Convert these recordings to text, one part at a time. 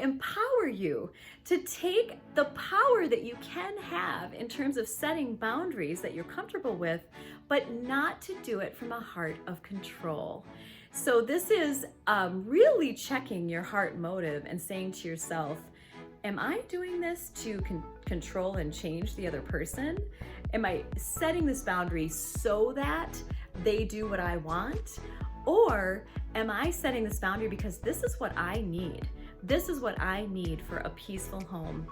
empower you to take the power that you can have in terms of setting boundaries that you're comfortable with, but not to do it from a heart of control. So this is really checking your heart motive and saying to yourself, am I doing this to control and change the other person? Am I setting this boundary so that they do what I want? Or am I setting this boundary because this is what I need? This is what I need for a peaceful home.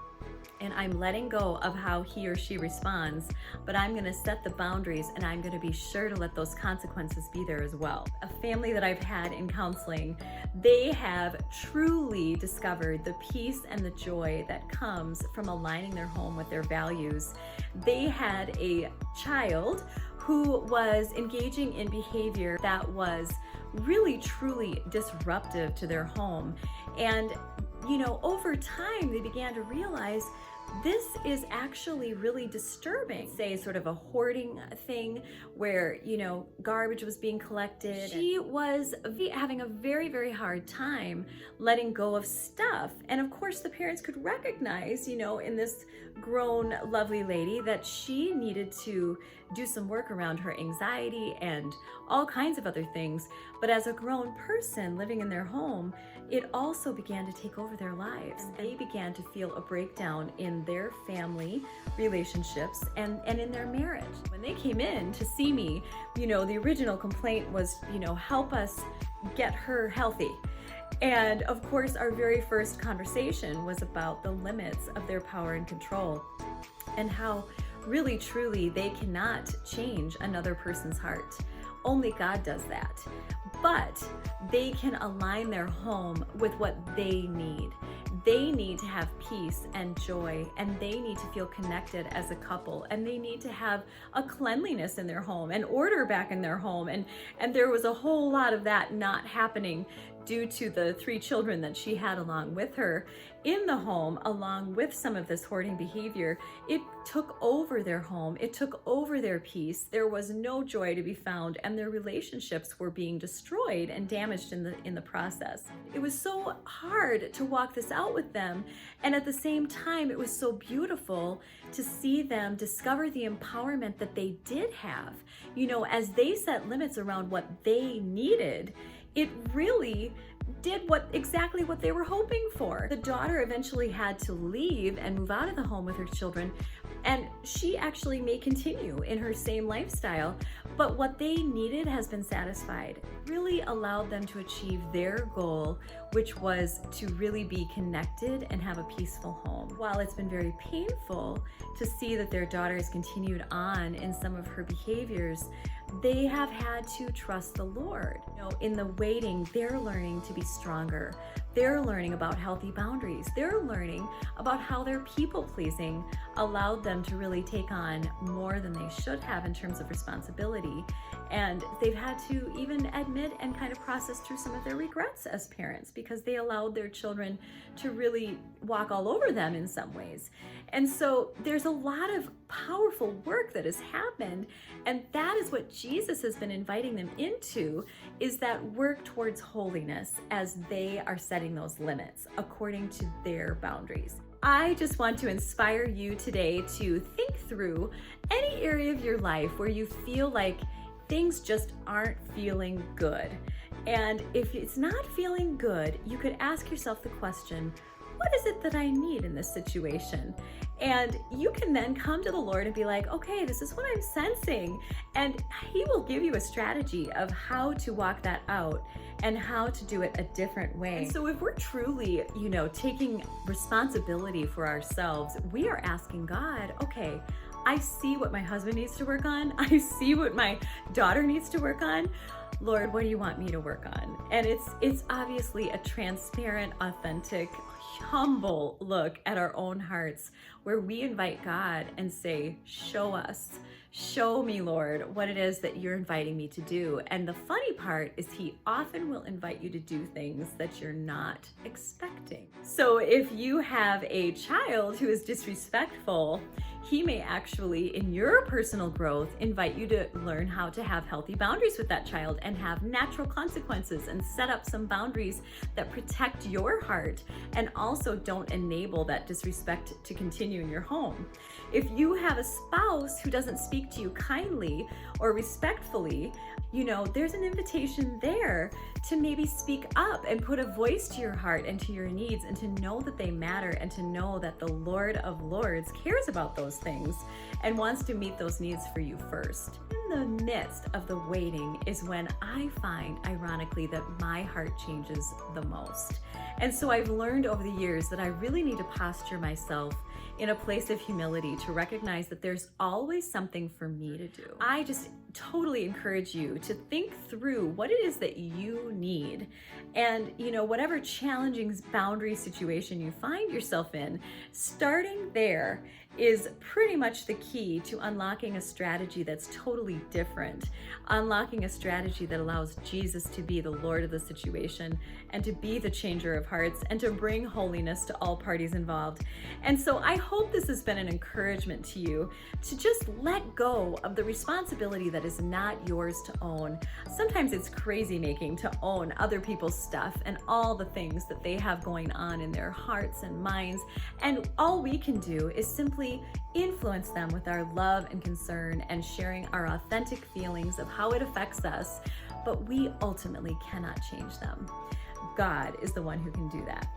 And I'm letting go of how he or she responds, but I'm gonna set the boundaries and I'm gonna be sure to let those consequences be there as well. A family that I've had in counseling, they have truly discovered the peace and the joy that comes from aligning their home with their values. They had a child who was engaging in behavior that was really truly disruptive to their home. And over time, they began to realize this is actually really disturbing. Say sort of a hoarding thing where, garbage was being collected. She was having a very, very hard time letting go of stuff. And of course, the parents could recognize, in this grown, lovely lady that she needed to do some work around her anxiety and all kinds of other things. But as a grown person living in their home, it also began to take over their lives. They began to feel a breakdown in their family relationships and in their marriage. When they came in to see me, the original complaint was, help us get her healthy. And of course, our very first conversation was about the limits of their power and control and how really, truly, they cannot change another person's heart. Only God does that. But they can align their home with what they need. They need to have peace and joy, and they need to feel connected as a couple, and they need to have a cleanliness in their home and order back in their home. And there was a whole lot of that not happening due to the 3 children that she had along with her in the home, along with some of this hoarding behavior. It took over their home. It took over their peace. There was no joy to be found, and their relationships were being destroyed and damaged in the process. It was so hard to walk this out with them, and at the same time, it was so beautiful to see them discover the empowerment that they did have. As they set limits around what they needed, it really did exactly what they were hoping for. The daughter eventually had to leave and move out of the home with her children, and she actually may continue in her same lifestyle, but what they needed has been satisfied. It really allowed them to achieve their goal, which was to really be connected and have a peaceful home. While it's been very painful to see that their daughter has continued on in some of her behaviors, they have had to trust the Lord. In the waiting, they're learning to be stronger. They're learning about healthy boundaries. They're learning about how their people-pleasing allowed them to really take on more than they should have in terms of responsibility. And they've had to even admit and kind of process through some of their regrets as parents because they allowed their children to really walk all over them in some ways. And so there's a lot of powerful work that has happened, and that is what Jesus has been inviting them into, is that work towards holiness as they are setting those limits according to their boundaries. I just want to inspire you today to think through any area of your life where you feel like things just aren't feeling good. And if it's not feeling good, you could ask yourself the question, what is it that I need in this situation? And you can then come to the Lord and be like, okay, this is what I'm sensing. And He will give you a strategy of how to walk that out and how to do it a different way. And so if we're truly, taking responsibility for ourselves, we are asking God, okay, I see what my husband needs to work on. I see what my daughter needs to work on. Lord, what do you want me to work on? And it's obviously a transparent, authentic, humble look at our own hearts where we invite God and say, show us, show me, Lord, what it is that you're inviting me to do. And the funny part is He often will invite you to do things that you're not expecting. So if you have a child who is disrespectful, He may actually, in your personal growth, invite you to learn how to have healthy boundaries with that child and have natural consequences and set up some boundaries that protect your heart and also don't enable that disrespect to continue in your home. If you have a spouse who doesn't speak to you kindly or respectfully, there's an invitation there to maybe speak up and put a voice to your heart and to your needs, and to know that they matter, and to know that the Lord of Lords cares about those things and wants to meet those needs for you first. In the midst of the waiting is when I find, ironically, that my heart changes the most. And so I've learned over the years that I really need to posture myself in a place of humility to recognize that there's always something for me to do. I just totally encourage you to think through what it is that you need. And, whatever challenging boundary situation you find yourself in, starting there is pretty much the key to unlocking a strategy that's totally different, unlocking a strategy that allows Jesus to be the Lord of the situation and to be the changer of hearts and to bring holiness to all parties involved. And so I hope this has been an encouragement to you to just let go of the responsibility that is not yours to own. Sometimes it's crazy making to own other people's stuff and all the things that they have going on in their hearts and minds. And all we can do is simply influence them with our love and concern and sharing our authentic feelings of how it affects us, but we ultimately cannot change them. God is the one who can do that.